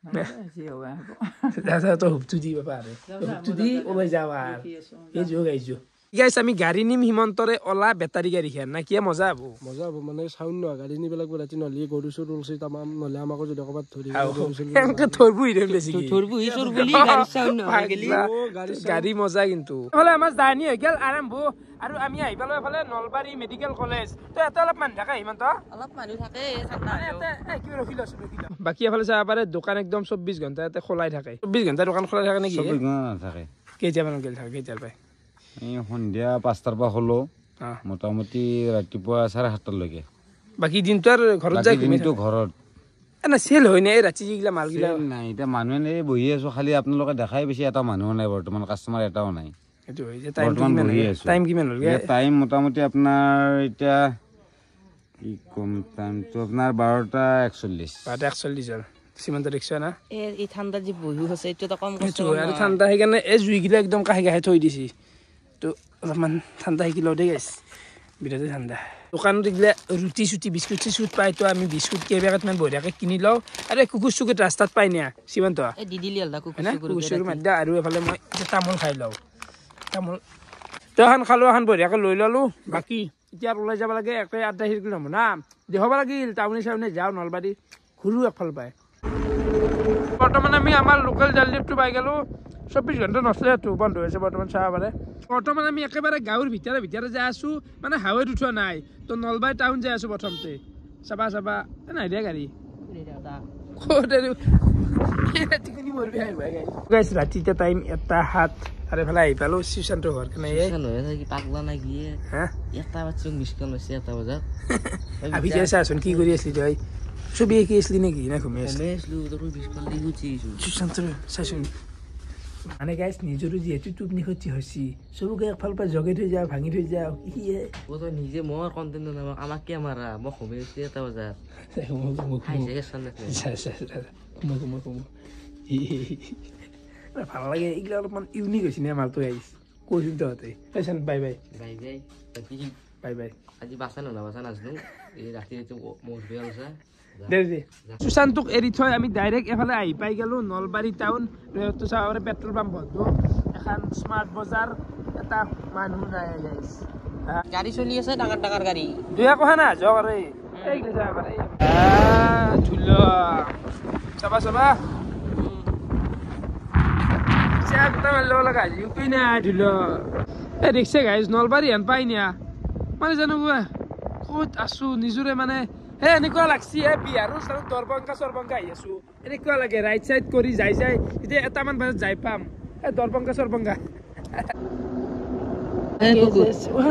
যি হ'ব দাদা তো হুপটো দিব পাৰে হুপটো দি ওলাই যাওঁ আৰু এই যোগ আহিছোঁ গাইছ আমি গাড়ী নিম হিমন্তৰে ওলা বেটাৰী গাড়ী খান না কি মজা হ'ব মানে চাউণ্ড নহয় গাড়ী নিব লাগিব ৰাতি নহ'লে গৰু চৰু ওলছি তামাম নহ'লে আমাকো যদি ক'ৰবাত ধৰি এনেকৈ থৰবুহি ধৰিম বেছি গাড়ী মজা কিন্তু এইফালে আমাৰ জাৰ্ণি হৈ গ'ল আৰম্ভ আৰু আমি আহি পালোঁ এইফালে নলবাৰী মেডিকেল কলেজ তো ইয়াতে অলপ মানুহ থাকে হিমন্ত অলপ মানুহ থাকে ৰখি লৈছোঁ বাকী এফালে চাব পাৰে দোকান একদম 24 ঘণ্টা ইয়াতে খোলাই থাকে 24 ঘণ্টা দোকান খোলাই থাকে নেকি থাকে কেইটামানত গ'ল থাকে কেইটাৰ পাই এই সন্ধিয়া 5টাৰ পৰা হলো মোটামুটি ৰাতিপুৱা 7:30লৈকে বাকী দিনটো আৰু ঘৰত যাই দিনটো ঘৰত এনে চেল হয় নাই ৰাতি যিগিলা মালগিলা নাই এতিয়া মানুহে নাই বহি আছো খালি আপোনালোকে দেখাই বেছি এটা মানুহ নাই বৰ্তমান কাষ্টমাৰ এটাও নাই সেইটো হয় যে টাইম কিমান হ'ল টাইম মোটামুটি আপোনাৰ এতিয়া কি কম টাইমটো আপোনাৰ 12:41 হ'ল সীমান্ত ৰিক্সা না এই ঠাণ্ডা যি বহি আছে এইটো কম আৰু ঠাণ্ডা সেইকাৰণে এই জুইগিলা একদম কাষে কাষে থৈ দিছি তো অলপমান ঠাণ্ডা শিকি লওঁ দেই গাইছ বিৰাটেই ঠাণ্ডা দোকানত এইগিলা ৰুটি চুটি বিস্কুট চিস্কুট পাই তো আমি বিস্কুট কেইবাকেটমান বঢ়িয়াকৈ কিনি লওঁ আৰু কুকুৰ চুকুৰ ৰাস্তাত পাই নিয়া সীমান্ত কুকুৰ চুকুৰ মাতি দিয়া আৰু এফালে মই তামোল খাই লওঁ তামোল তো এখন খালোঁ এখন বঢ়িয়াকৈ লৈ ল'লোঁ বাকী এতিয়া ওলাই যাব লাগে একে 8-10 কিলো না দেখাব লাগিল টাউনে চাউনে যাওঁ নলবাৰী ঘূৰোঁ একফাল পাই বৰ্তমান আমি আমাৰ লোকেল জালদীপটো পাই গ'লোঁ 24 ঘণ্টা নচলেতো বন্ধ হৈছে বৰ্তমান চাব পাৰে বৰ্তমান আমি একেবাৰে গাঁৱৰ ভিতৰে যাই আছোঁ মানে হাইৱেত উঠোৱা নাই তো নলবাৰী টাউন যাই আছোঁ প্ৰথমতে চাবা নাই দিয়া গাড়ী ৰাতি এতিয়া টাইম 1:07 আৰু এইফালে আহি পালোঁ সুশান্তৰ ঘৰ কেনে আহি যাই চাচোন কি কৰি আছিলি তই ছবি আঁকি আছিলি নেকি না ঘুমাই সুশান্তৰ চাচোন মানে গাইছ নিজৰো যিহেতু টোপনি ক্ষতি হৈছে চবকে একফালৰ পৰা জগাই থৈ যাওঁ ভাঙি থৈ যাওঁ নিজে মোৰ কণ্টেণ্ট আমাক কিয় মাৰা মই ঘুমাই আছো 1 বজাত ভাল লাগে এইগিলা অলপমান ইউনিক হৈছে নে মালটো আহিছ কৈছোঁ তহঁতে চাইছান বাই আজি বাচা নাজানো এই ৰাতি মোৰ বেয়া হৈছে সুশান্তক এৰি থৈ আমি ডাইৰেক্ট এফালে আহি পাই গ'লোঁ নলবাৰী টাউন তো চাব পাৰে পেট্ৰল পাম্প বন্ধ এখন স্মাৰ্ট বজাৰ এটা মানুহ নাই গাড়ী চলি আছে ডাঙৰ গাড়ী দুই কথা না যোৱা কৰে চাবা ল'ব লগা ইউপি নাই ধুল এই ৰিক্সা গাইজ নলবাৰী হেন পাই নিয়া মানে জানো ক'ত আছো নিজৰে মানে এনেকুৱা লাগছি বিহাৰৰ দৰভংগা আহি আছো এনেকুৱা লাগে ৰাইট চাইড কৰি যাই এতিয়া এটামান বজাত যাই পাম দৰভংগা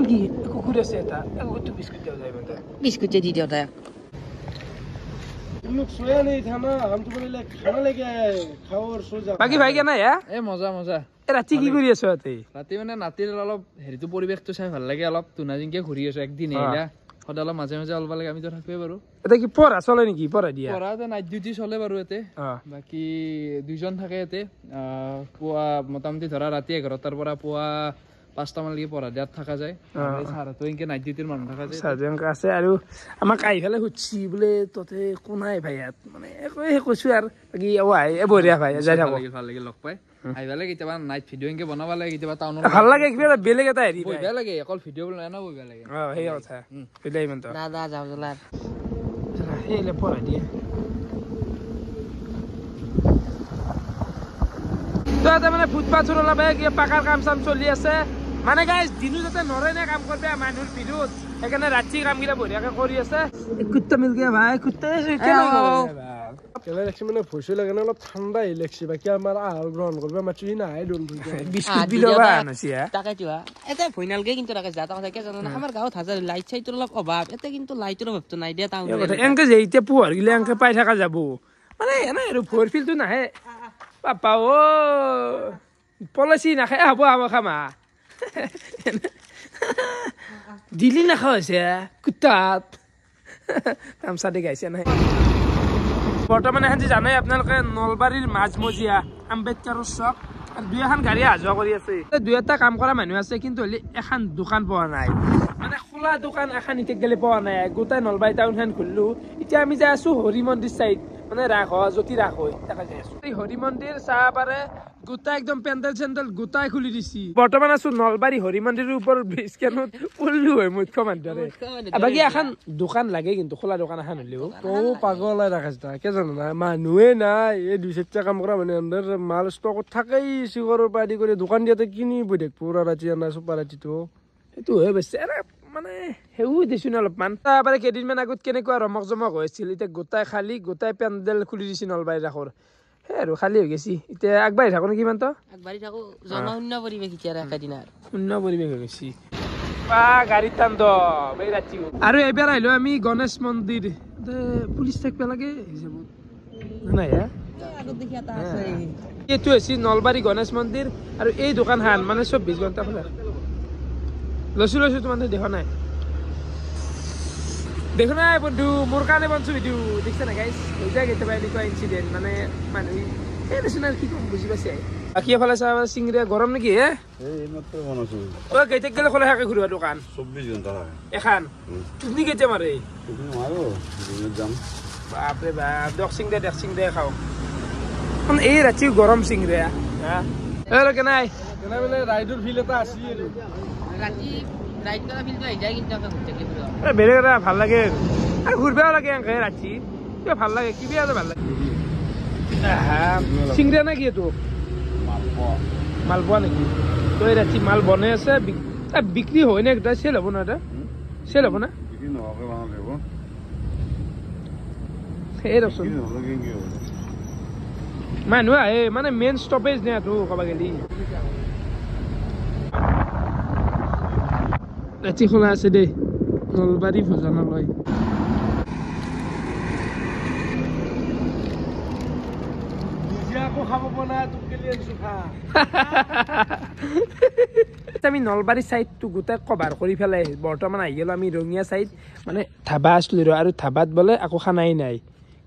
কি কুকুৰ আছে এটা কুকুৰটো বিস্কুট দি দিওঁ তাই বাকী ভাই কেনে মজা ৰাতি কি কৰি আছো ৰাতি মানে নাতিৰ অলপ হেৰিটো পৰিৱেশটো চাই ভাল লাগে অলপ তুনাজিংকে ঘূৰি আছো একদিন এৰিয়া সদায় অলপ মাজে অলপ লাগে আমিতো থাকিবই বাৰু এটা কি পঢ়া চলে নেকি পঢ়া দিয়া পঢ়া নাইট ডিউটি চলে বাৰু ইয়াতে বাকী 2জন থাকে ইয়াতে পুৱা মোটামুটি ধৰা ৰাতি 11টাৰ পৰা পুৱা 5টা মানলৈকে পঢ়া দিয়াত থকা যায় ছাৰহঁতো এনেকৈ নাইট ডিউটিৰ মানুহ থকা যায় ছাৰজনক আছে আৰু আমাক আহি পেলাই সুধছি বোলে তহঁতে একো নাই ভাই ইয়াত মানে কৈছোঁ আৰু বাকী বঢ়িয়া ভাই যাই থাকোঁ ভাল লাগে লগ পাই আহি পেলাই কেতিয়াবা নাইট ভিডিঅ' এনেকৈ বনাব লাগে কেতিয়াবা টাউনত ভাল লাগে কিবা বেলেগ এটা হেৰি বঢ়িয়া লাগে অকল ভিডিঅ' বনাই ন বঢ়িয়া লাগে সেই কথা বেলেগ ইমান দাদা যাওঁ জ্বলাৰ সেইলে পঢ়াই দিয়ে তো মানে ফুটপাথৰ অলপ কিবা পাকাৰ কাম চাম চলি আছে মানে গাইজ দিনো যাতে নৰে নে কাম কৰবে মানুহৰ ভিৰত সেইকাৰণে ৰাতি কামগিলা বঢ়িয়াকে কৰি আছে কুত্তা মিল গয়া ভাই কুত্তা মানে ভইচো লাগে অলপ ঠাণ্ডা লাগছে বাকী আমাৰ আহাৰ গ্ৰহণ কৰিব মাছো নাই ভয় নালগে কিন্তু আমাৰ গাঁৱত হাজাৰ লাইট চাইটৰ অলপ অভাৱ এটা কিন্তু লাইটৰ অভাৱটো নাই দিয়া টাউন এনেকে যে এতিয়া পোহৰ গিলা এনেকে পাই থকা যাব মানে এনে আৰু ভোৰ ফিলটো নাহে পাপা পলিচি নাখায় হ'ব খামা দিলি নাখা হৈছে কুত্তাত তামচা দি গাইছে নাই বৰ্তমান এখন জানাই আপোনালোকে নলবাৰীৰ মাজমজিয়া আম্বেদকাৰৰ চক আৰু 2এখন গাড়ী অহা যোৱা কৰি আছে 2এটা কাম কৰা মানুহ আছে কিন্তু হ'লে এখন দোকান পোৱা নাই মানে খোলা দোকান এখন এতিয়া গেলে পোৱা নাই গোটেই নলবাৰী টাউনখন ঘূৰিলোঁ এতিয়া আমি যাই আছোঁ হৰি মন্দিৰ চাইড মানে ৰাখ জ্যোতি ৰাখ হৈ দেখা যাই আছো এই হৰি মন্দিৰ চাহ পাৰে গোটাই একদম পেণ্ডেল চেণ্ডেল গোটাই খুলি দিছি বৰ্তমান আছো নলবাৰী হৰি মন্দিৰৰ ওপৰত ব্ৰিজ কেনত পল্লু হয় মুখ্যমন্ত্ৰী বাকী এখন দোকান লাগে কিন্তু খোলা দোকান এখন হলেও তও পাগল হৈ ৰাখিছ কে জানো না মানুহে নাই এই 2-4টা কাম কৰা মানে আন্দাৰ মাল ষ্টকত থাকেই চিগৰৰ পৰা আদি কৰি দোকান দিয়াতে কিনি বৈ দেখ পুৰা ৰাতি আনা চুপাৰ ৰাতিটো সেইটো হৈ গৈছে মানে হেও দিছো অলপমান তাৰপৰা কেইদিনমান আগত কেনেকুৱা ৰমক জমক হৈছিল এতিয়া গোটাই খালী গোটাই পেণ্ডেল খুলি দিছে নলবাৰী ৰাসৰ সেই আৰু খালী হৈ গৈছে এতিয়া আগবাঢ়ি থাকো নেকি ইমান তো আগবাঢ়ি থাকো জনশূন্য পৰিৱেশ এতিয়া একেদিনা শূন্য পৰিৱেশ হৈ গৈছে গাড়ীত টান দ ৰাতিও আৰু এইবাৰ আহিলো আমি গণেশ মন্দিৰ পুলিচ থাকিব লাগে হিচাপত নাই এইটো হৈছে নলবাৰী গণেশ মন্দিৰ আৰু এই দোকানখন মানে 24 ঘণ্টা খোলা লৈছো তোমার দেখো নাই বন্ধু মোর কারণে বলছো ভিডিও দেখছে না গাইস হৈ যায় কেতিয়াবা এনেকুৱা ইনসিডেন্ট মানে মানুহ এই নিচিনা কি কম বুঝি পাইছে বাকী এফালে চাহ চিংৰা গৰম নেকি কেইটাক গেলে খোলা থাকে ঘূৰিব দোকান 24 ঘণ্টা এখন তুমি কেতিয়া মাৰে যাম বাপৰে বাপ দক চিংৰা খাওঁ এই ৰাতি গৰম চিংৰা কেনাই বোলে ৰাইডৰ ফিল এটা আছে ৰাতি ৰাইড কৰা ফিল্ডটো আহি যায় কিন্তু বেলেগ এটা ভাল লাগে আৰু ঘূৰিবও লাগে এনেকে ৰাতি কিবা ভাল লাগে কিবা এটা ভাল লাগে চিংৰা নে কি এইটো মালপোৱা নেকি তই ৰাতি মাল বনাই আছে বিক্ৰী হয় নে এটা চেল হ'ব না এটা চেল হ'ব না সেই ৰচোন মানুহ আহে মানে মেইন ষ্টপেজ নে এইটো ক'ব গেলি ৰাতি খোলা আছে দেই নলবাৰী ভোজনালয় আমি নলবাৰী চাইডটো গোটেই কভাৰ কৰি পেলাই বৰ্তমান আহি গলো আমি ৰঙিয়া চাইড মানে ধাবা আছিলো আৰু ধাবাত বোলে একো খানাই নাই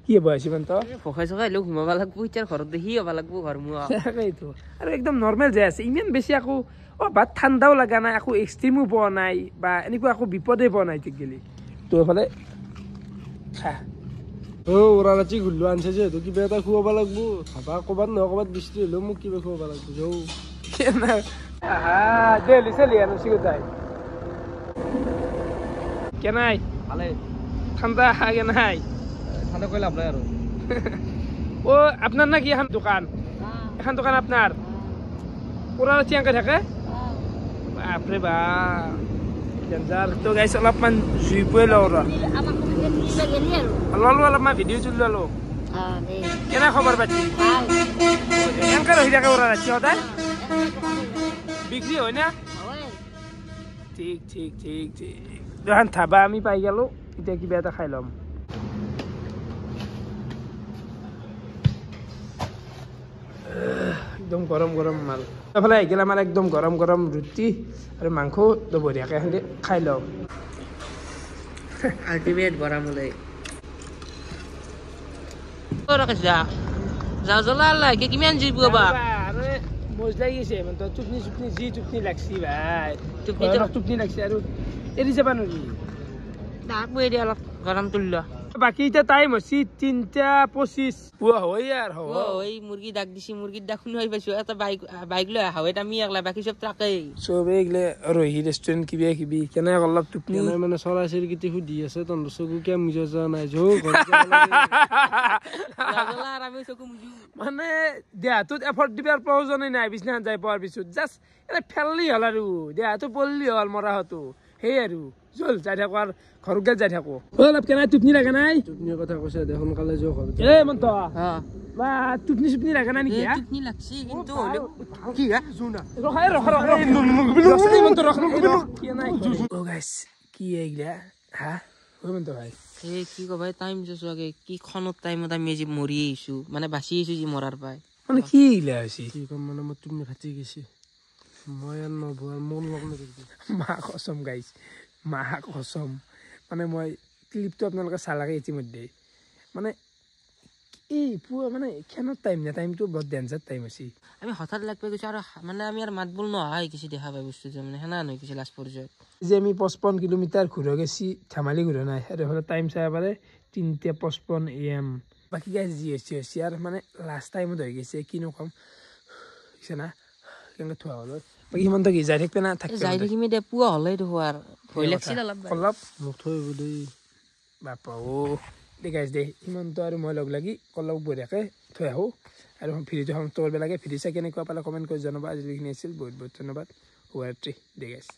কি হ'ব সিমান তো ফখাই চখাই লৈ ঘুমাব লাগব ইটাৰ ঘৰত দেখি হ'ব লাগব ঘৰ মুৱা সেইটো আৰু একদম নৰ্মেল যাই আছে ইমান বেছি আকৌ ভাত ঠাণ্ডাও লগা নাই আকৌ এক্সট্ৰিমো পোৱা নাই বা এনেকুৱা আকৌ বিপদে পোৱা নাই ঠিক গেলি তো এইফালে খা ওৰা ৰাতি ঘূৰিলো আনছে যিহেতু কিবা এটা খুৱাব লাগব ভাবা ক'ৰবাত নহয় ক'ৰবাত বৃষ্টি হ'লেও মোক কিবা খুৱাব লাগব যাওঁ দেলি চেলি আনো চিগতাই কেনাই ভালে ঠাণ্ডা কেনাই ঠাণ্ডা কৈ লাভ নাই আৰু ও আপনাৰ নাকি এখন দোকান এখন দোকান আপনাৰ পুৰা চিয়াঙ্কা থাকে বাপৰে বাপ ডেঞ্জাৰ তো গাইছ অলপমান জুই পুৱাই লওঁ ললো অলপমান ভিডিঅ' চুলি ললো কেনে খবৰ পাতি এনেকৈ ৰহি থাকে ওৰা ৰাতি সদায় বিক্ৰী হয় না ঠিক ঠিক ঠিক ঠিক এখন ধাবা আমি পাই গেলো এতিয়া কিবা এটা খাই ল'ম একদম গৰম গৰম মাল এইফালে আহি গেলে আমাৰ একদম গৰম গৰম ৰুটি আৰু মাংস বঢ়িয়াকৈ এখন খাই লওঁ আল্টিমেট গৰম হলে যা জ্বলা লাগে কিমান জুই পুৱাবা মজ লাগিছে মানে চুপনি চুপনি যি চুপনি লাগছি ভাই চুপনি লাগছে আৰু এৰি যাবা নোৱাৰি তাক বৈ দিয়া অলপ গৰম তুলি বাকি এতিয়া টাইম হৈছে 3:25 পুৱা হয় আর ওই মুরগি ডাক দিছি মুরগির ডাক শুনি পাইছো এটা বাইক লৈ হাওয়াত আমি একলা বাকি সব ট্রাকেই সব এগলে রহি রেস্টুরেন্ট কিবা কিবি কেনে অলপ টুপনি মানে চৰাই চিৰিকটি সুধি আছে তহঁতৰ চকু কিয় মুজা যোৱা নাই যৌ আমি চকু মুজু মানে দেহাটোত এফৰ্ট দিবাৰ প্ৰয়োজনেই নাই বিছনা যাই পোৱাৰ পিছত জাষ্ট এটা ফেললি হল আৰু দেহাটো পল্লি হল মৰাহতো সেই আৰু জল যাই থাকো আৰ ঘৰকে যাই থাকো অলপ কেনাই টুপনি লাগে নাই টুপনিৰ কথা কৈছে দে সোনকালে যোৱা ঘৰত এ মন্ত বা টুপনি চুপনি লাগে না নেকি টুপনি লাগছি কিন্তু কি ও গাইস কি এইগলা হ্যাঁ ওই মন্ত ভাই এই কি কবাই টাইম জসু আগে কি খনত টাইমত আমি যে মৰি আইছো মানে বাচি আইছো যে মরার পায় মানে কি এইগলা হৈছে কি কম মানে মই টুপনি ফাটি গৈছে মই আর নবুয়ার মন লগ নকৰিবি মা কসম গাইস মা কসম মানে মই ক্লিপটো আপোনালোকে চালাগে ইতিমধ্যে মানে এই পুৱা মানে খেনত টাইম না টাইমটো বহুত ডেঞ্জাৰ টাইম আছে আমি হঠাৎ লাগ পাই গৈছো আৰু মানে আমি আর মাত বল নহয় কিছু দেখা পাই বস্তু যে মানে হেনা নহয় কিছু লাষ্ট পৰ্যায়ত যে আমি 55 কিলোমিটাৰ ঘূৰা গেছি ধেমালি ঘূৰা নাই আৰু হলে টাইম চাই পাৰে 3:55 AM বাকী গাইজ যি হৈছে আৰু মানে লাষ্ট টাইমত হৈ গৈছে কিনো ক'ম হৈছে না কেনেকৈ থোৱা হ'ল বাকী সিমানটো কি যাই থাকিবে না যাই থাকিমি দে পুৱা হ'লেই দেখোৱাৰ ভয় লাগছিল অলপ মোক থৈ আহিব দেই বাপা দে গাইজ দে সিমানটো আৰু মই লগ লাগি অলপ বঢ়িয়াকৈ থৈ আহোঁ আৰু ভিডিঅ'টো সমাপ্ত কৰিব লাগে ভিডিঅ' চাই কেনেকুৱা পালে কমেণ্ট কৰি জনাবা আজি যিখিনি আছিল বহুত বহুত ধন্যবাদ শুভৰাত্ৰি দে গাইজ